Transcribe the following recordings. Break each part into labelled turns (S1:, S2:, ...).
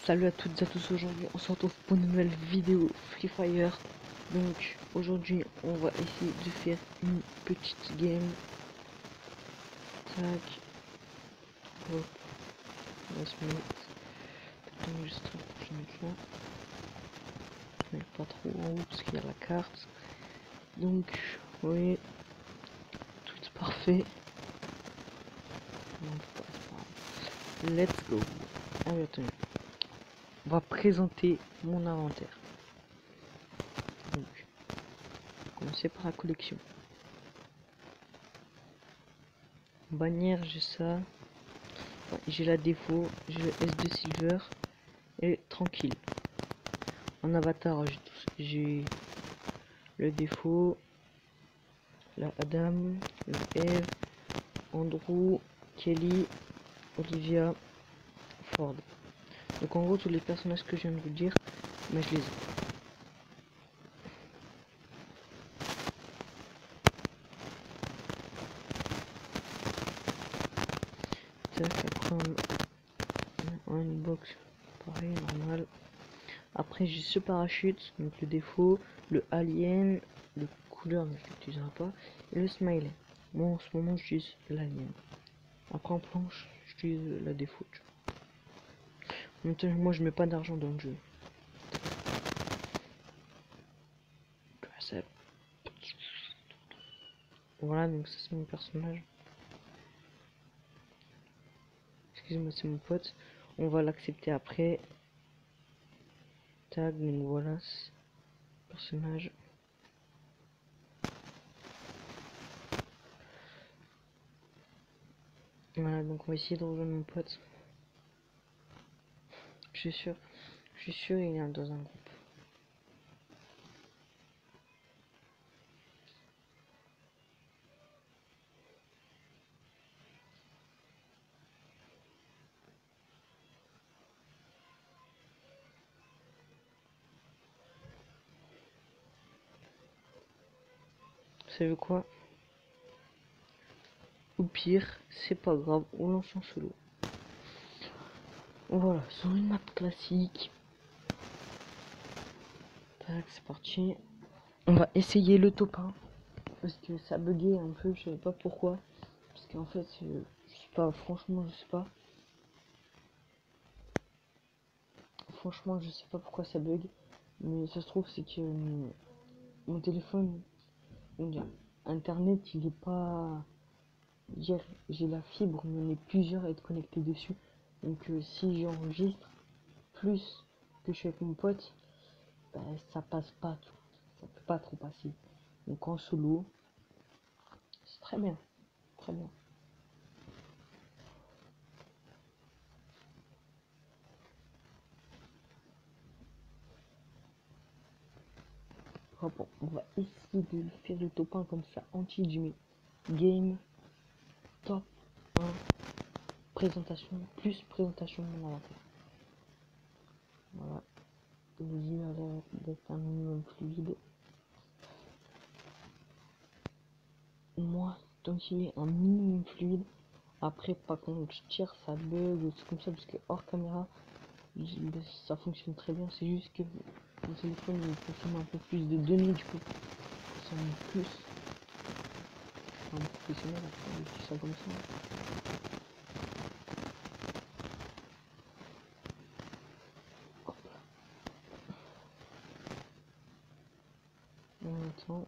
S1: Salut à toutes et à tous, aujourd'hui on se retrouve pour une nouvelle vidéo Free Fire. Donc aujourd'hui on va essayer de faire une petite game. Tac. Hop. On va se mettre. Peut-être enregistrer pour que je mette là. Mais pas trop en haut parce qu'il y a la carte. Donc oui. Tout est parfait. Let's go. Allez, attendez. On va présenter mon inventaire. Donc, on va commencer par la collection. Bannière, j'ai ça. Ouais, j'ai la défaut, j'ai le S2 Silver et tranquille. En avatar, j'ai le défaut, la Adam, le Eve, Andrew, Kelly, Olivia, Ford. Donc en gros tous les personnages que je viens de vous dire, mais je les ai. Tac, après on a une box, pareil, normal. Après j'ai ce parachute, donc le défaut, le alien, le couleur, mais je l'utiliserai pas, et le smiley. Moi en ce moment j'utilise l'alien. Après en planche, j'utilise la défaut. Maintenant, moi je mets pas d'argent dans le jeu. Voilà, donc ça c'est mon personnage. Excusez-moi, c'est mon pote. On va l'accepter après. Tag, donc voilà, personnage. Voilà, donc on va essayer de rejoindre mon pote. Je suis sûr il est dans un groupe. Vous savez quoi? Au pire, c'est pas grave, on lance en solo. Voilà, sur une map classique. Tac, c'est parti. On va essayer le top 1. Parce que ça buguait un peu, je sais pas pourquoi. Parce qu'en fait, je sais pas, franchement, je sais pas. Franchement, je sais pas pourquoi ça bug. Mais ça se trouve, c'est que mon téléphone, on dirait, internet, il est pas. Hier, j'ai la fibre, mais on est plusieurs à être connectés dessus. Donc, si j'enregistre plus que je suis avec mon pote, bah, ça passe pas tout. Ça peut pas trop passer. Donc, en solo, c'est très bien. Très bien. Bon, on va essayer de faire le top 1 comme ça, anti-dumé. Game, top 1, présentation, plus présentation de mon inventaire. Voilà. Le jeu a l'air d'être un minimum fluide. Moi, tant qu'il est un minimum fluide, après, pas quand je tire, ça bug ou c'est comme ça, parce que hors caméra, ça fonctionne très bien. C'est juste que mon téléphone il consomme un peu plus de données, du coup, ça me plus. Un professionnel, après, on dit ça comme ça. Hop là. On attend.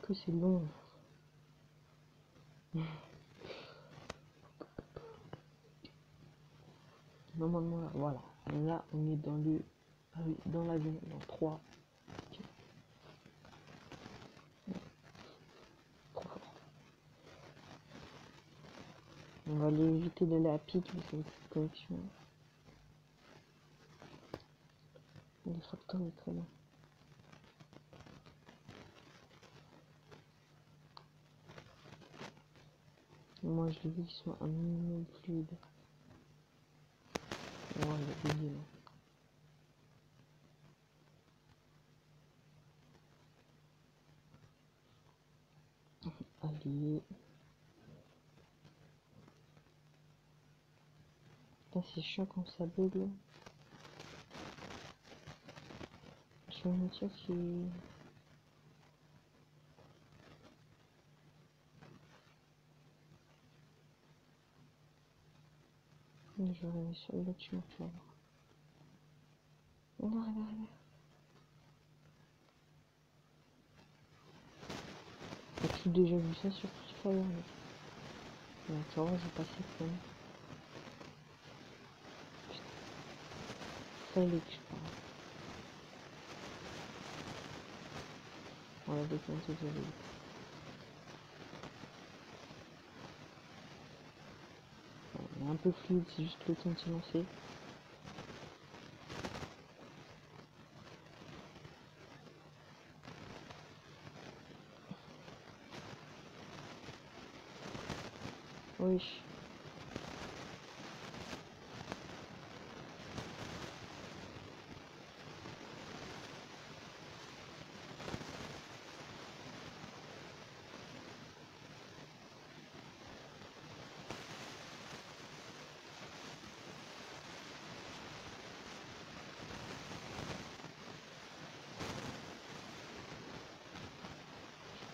S1: Que c'est long. Normalement, là, voilà. Là, on est dans le. Ah oui, dans l'avion, dans 3. Trop fort. On va aller éviter d'aller à pic, mais c'est une petite connexion. Le facteur est très bien. Moi, je veux qu'ils soient un minimum fluide. Ouais, il a bugué là. Allez. Putain, c'est chiant quand ça bug là. Je vais me dire qu'il... Je vais aller sur le bâtiment, tu vas voir. Non, regarde. As-tu déjà vu ça sur Free Fire là? Tu vois, j'ai passé comme... Fallait que je parle. On l'a décompté de l'île. Il est un peu fluide, c'est juste le temps de se lancer. Oui.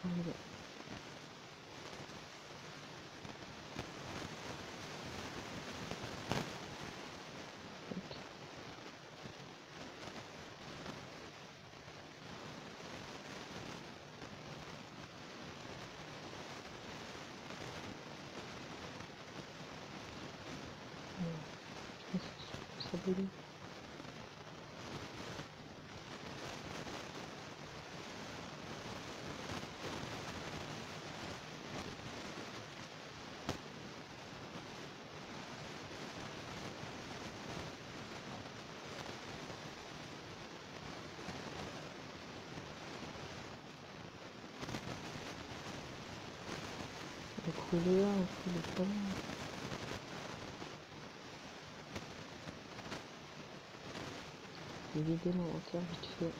S1: Allez. Ça brûle. On va couler là, on coule pas là. Je vais vider l'inventaire vite fait.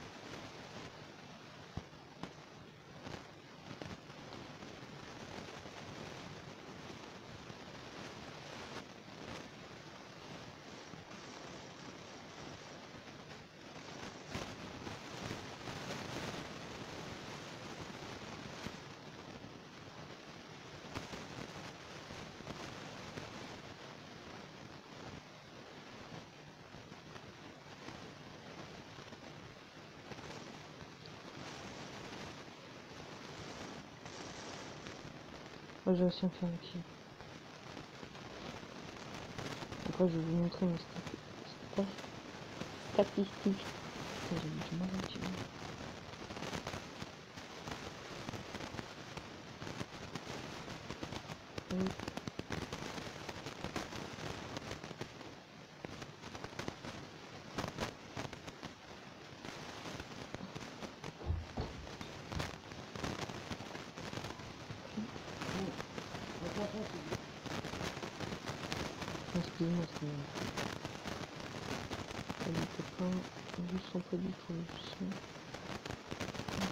S1: Moi, je vais aussi me faire un kill. Après, je vais vous montrer mes statistiques. J'ai du mal à tirer. Oui. Excusez-moi, c'est les copains, ils sont pas du tout son.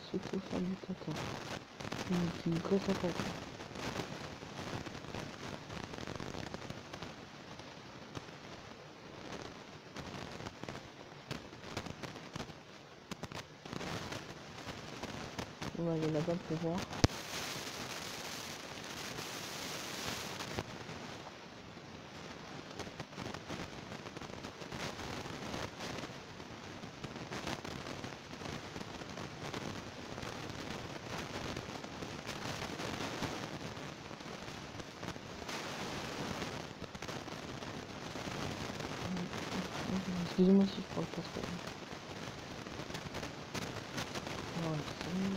S1: C'est tout faire du caca. Du gros caca. On va aller là-bas pour voir. Excusez-moi si je parle pas trop. Ouais, c'est bon.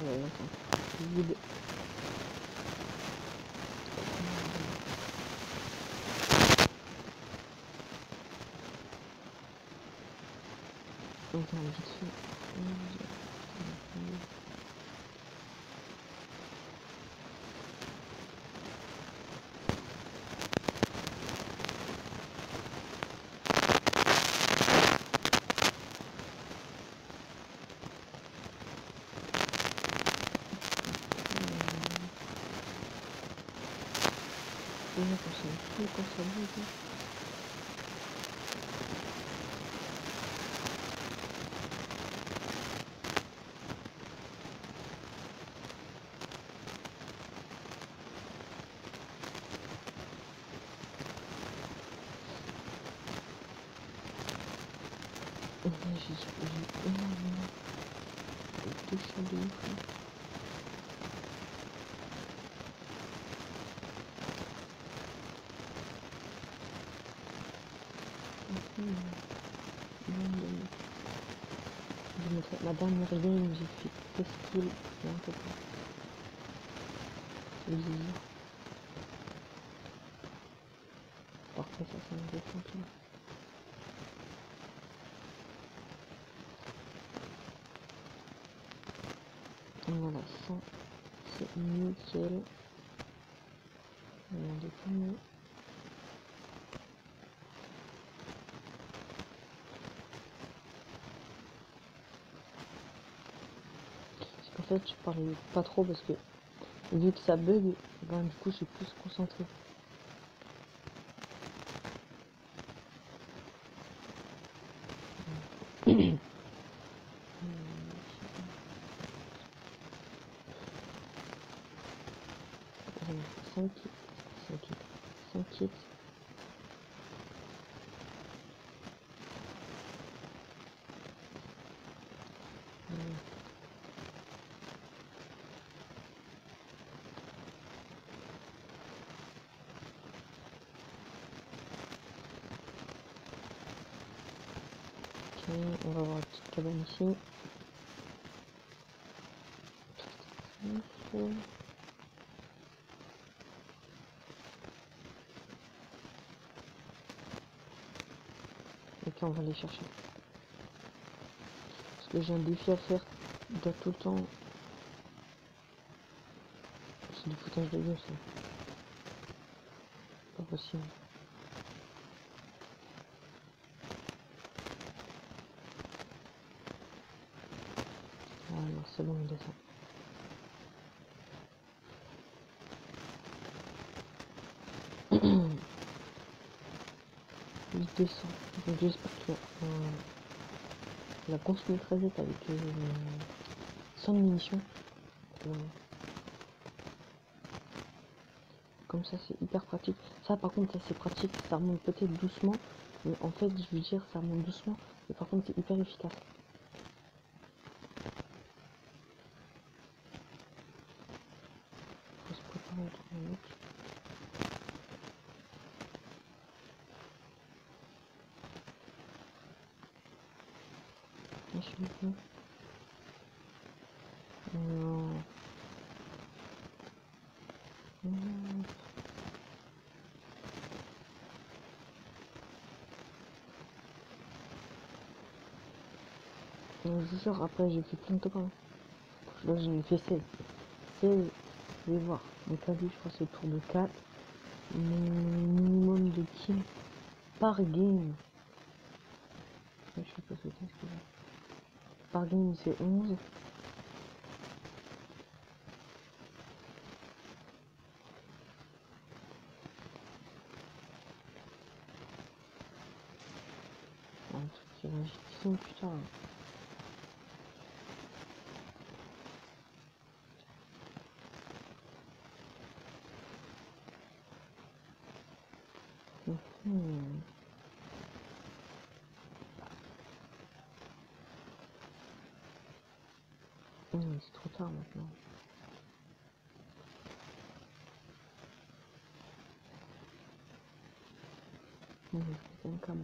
S1: Ouais, attends. Vide. Attends, vite fait. déjà quand ça me quand ça bug. J'ai énormément de chats de ouf là. Je vais montrer ma dernière game, j'ai fait 16 kills et un peu plus. C'est bizarre. Parfait, ça me défend tout. Et voilà, 100, c'est nickel. On déconne. Parce qu'en fait, je parle pas trop parce que vu que ça bug, ben, du coup, je suis plus concentré. J'en ai 5 kits, 5 kits, 5 kits. Ok, on va voir la petite cabane ici. Ok, on va les chercher. Parce que j'ai un défi à faire. Je dois tout le temps. C'est du foutage de gueule ça. Pas possible. Ah non, c'est bon, il descend. Il descend. Donc j'espère qu'il a continué très vite avec 100 munitions. Comme ça c'est hyper pratique. Ça par contre ça c'est pratique, ça remonte peut-être doucement. Mais en fait je veux dire ça remonte doucement. Mais par contre c'est hyper efficace. Faut se préparer à trouver un autre. Je suis venu. Non. Non. Je vous jure, après j'ai fait plein de temps. Là j'en ai fait 16. 16, je vais voir. Donc là, je crois que c'est autour de 4. Mon minimum de kills par game. Je sais pas ce que c'est. Par game c'est 11. Un truc qui est légitime, putain. C'est trop tard maintenant. Je vais quand même comme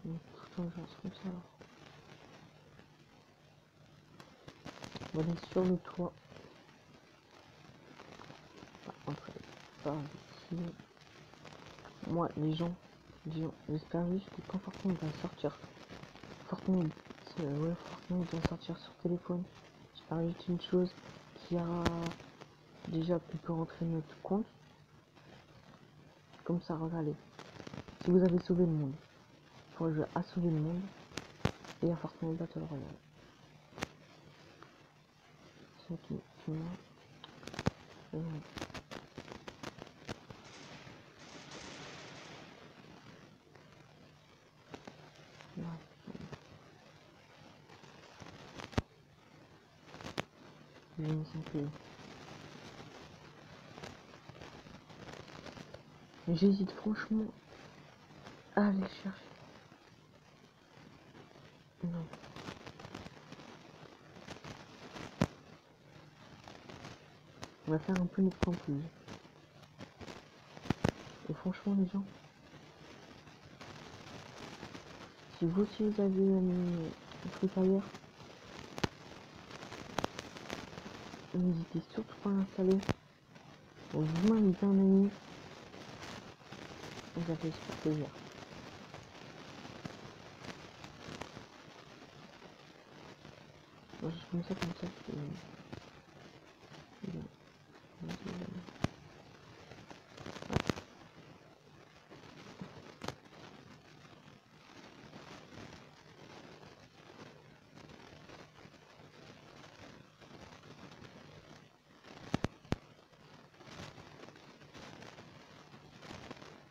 S1: donc, tout le temps je reste comme ça alors. On va aller sur le toit. Après, pas ici. Moi, les gens, j'espère juste que quand Fortnite va sortir, Fortnite va sortir sur téléphone. J'espère juste une chose, qui a déjà pu rentrer notre compte. Comme ça, regardez. Si vous avez sauvé le monde, il faut jouer à sauver le monde et à Fortnite Battle Royale. C'est qui moi. J'hésite franchement à aller chercher. Non. On va faire un peu notre campus. Et franchement les gens, si vous aussi vous avez un truc ailleurs, n'hésitez surtout pas à l'installer. Vous m'invitez un ami. Vous avez super plaisir. Moi je fais ça comme ça.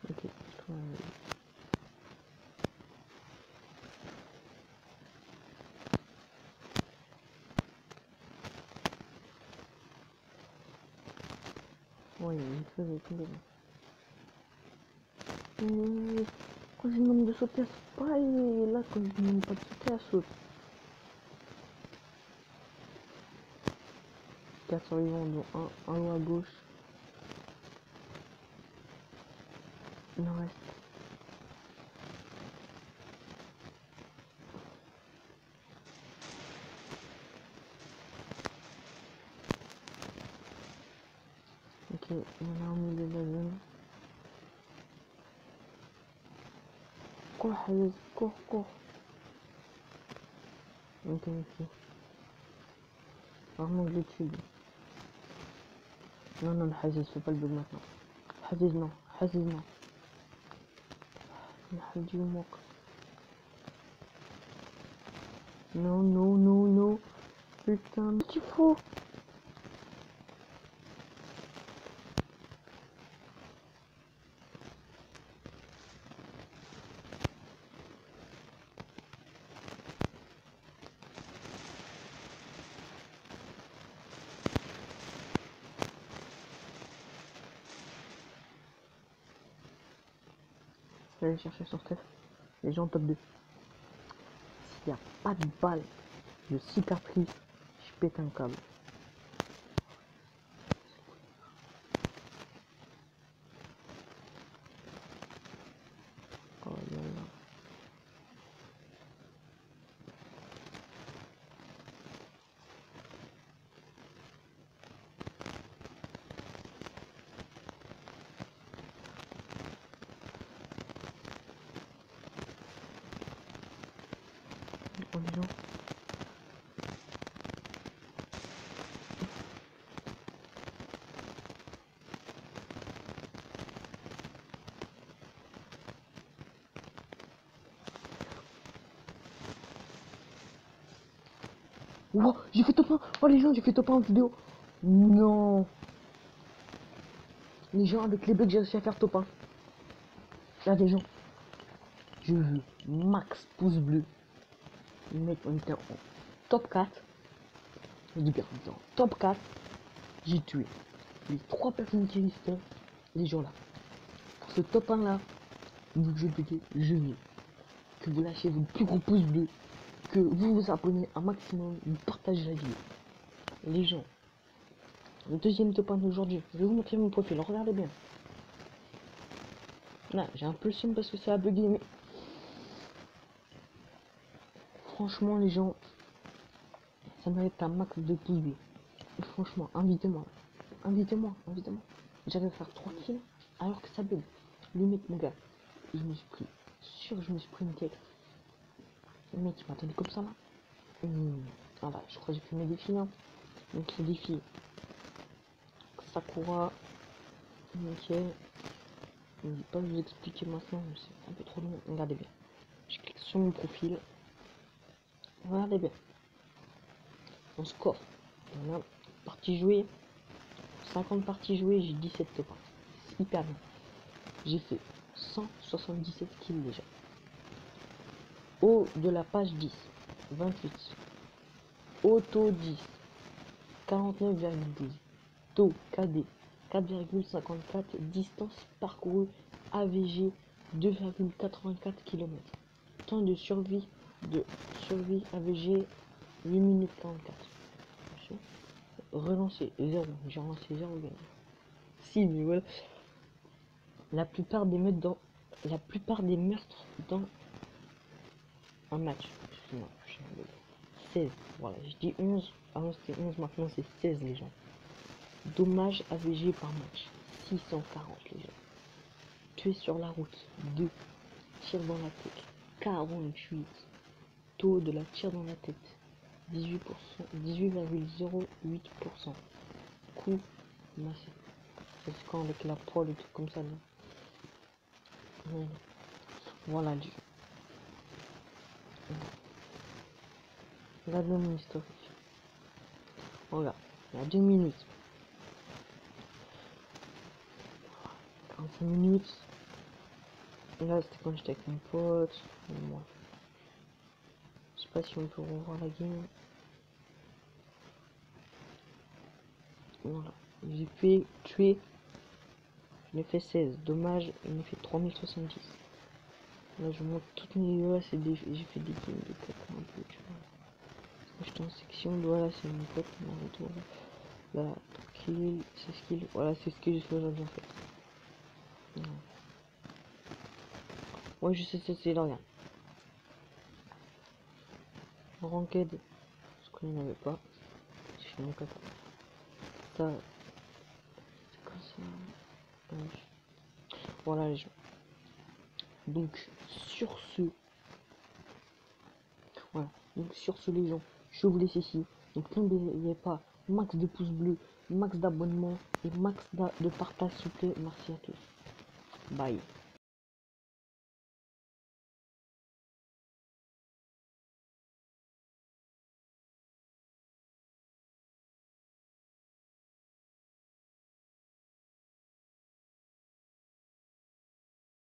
S1: Ok, je trouve ouais, il y a une chose et tout. Quand je demande de sauter, elle saute pas, et là, quand je demande pas de sauter, elle saute. 4 survivants, dont un haut à gauche. Il en reste. Ok, il y en a au milieu de la zone. Cours, Hayez, cours, cours. Ok, ok. Vraiment de l'étude. Non, non, Hayez, fais pas le bug maintenant. Hayez, non. Hayez, non. Hayez, non. Non, non, non, non. Putain, tu fous. Je vais aller chercher son Steph. Les gens top 2. S'il n'y a pas de balle de cicatrice, je pète un câble. Oh là là. Oh les gens. Oh, j'ai fait top 1. Oh les gens, j'ai fait top 1 en vidéo. Non. Les gens, avec les bugs, j'ai réussi à faire top 1. Là, des gens. Je veux max pouce bleu. Les mecs, on était en top 4. Je dis bien, on était en top 4. J'ai tué les 3 personnes qui restaient. Les gens là. Pour ce top 1 là, vous que je veux que vous lâchez votre plus gros pouce bleu. Que vous vous abonnez un maximum. Vous partagez la vidéo. Les gens. Le deuxième top 1 d'aujourd'hui. Je vais vous montrer mon profil. Regardez bien. Là, j'ai un peu le seum parce que ça a bugué, mais franchement, les gens, ça mérite un max de pouces bleus. Franchement, invitez-moi. Invitez-moi, invitez-moi. J'arrive à faire 3 kills alors que ça bug. Le mec, mon gars, je me suis pris. Sûr, je me suis pris une tête. Le mec, il m'a tenu comme ça là. Voilà, je crois que j'ai fait mes défis là. Donc, les défis Sakura. Ok. Je ne vais pas vous expliquer maintenant, c'est un peu trop long. Regardez bien. Je clique sur mon profil. Regardez bien. On score. On a partie jouée. 50 parties jouées, j'ai 17 top 1. C'est hyper bien. J'ai fait 177 kills déjà. Haut de la page 10, 28. Auto 10, 49,12. Taux KD, 4,54. Distance parcourue AVG, 2,84 km. Temps de survie AVG, 8 minutes 44. Relancer 0. J'ai relancé 0 gagné. Si, mais voilà. La plupart des meurtres dans un match. Excuse-moi, 16. Voilà, je dis 11. Avant c'était 11, maintenant c'est 16 les gens. Dommage AVG par match. 640 les gens. Tué sur la route. 2. Tir dans la tête. 48. Taux de la tir dans la tête. 18%. 18,08%. Coup massé. C'est quand avec la poêle et tout comme ça là. Voilà le jeu. Regarde mon historique. Regarde, il y a 2 minutes. 45 minutes. Là c'était quand j'étais avec mon pote. Moi. Je sais pas si on peut revoir la game. Voilà. J'ai fait tuer. Je l'ai fait 16. Dommage, il m'a fait 3070. Là je montre toutes mes vidéos. C'est des. J'ai fait des games de tête un peu, tu vois. J'étais en section, voilà, c'est mon pote, mon retour. Là, kill, c'est ce qu'il. Voilà, c'est ce que j'ai fait aujourd'hui en fait. Ouais, je sais, c'est là, regarde. Ranked, parce qu'il n'y en avait pas. J'ai fait mon caca. Ça, c'est comme ça. Ouais. Voilà les gens. Donc, sur ce. Voilà. Donc, sur ce, les gens, je vous laisse ici. Donc, n'oubliez pas, max de pouces bleus, max d'abonnements et max de partage, s'il vous plaît. Merci à tous. Bye.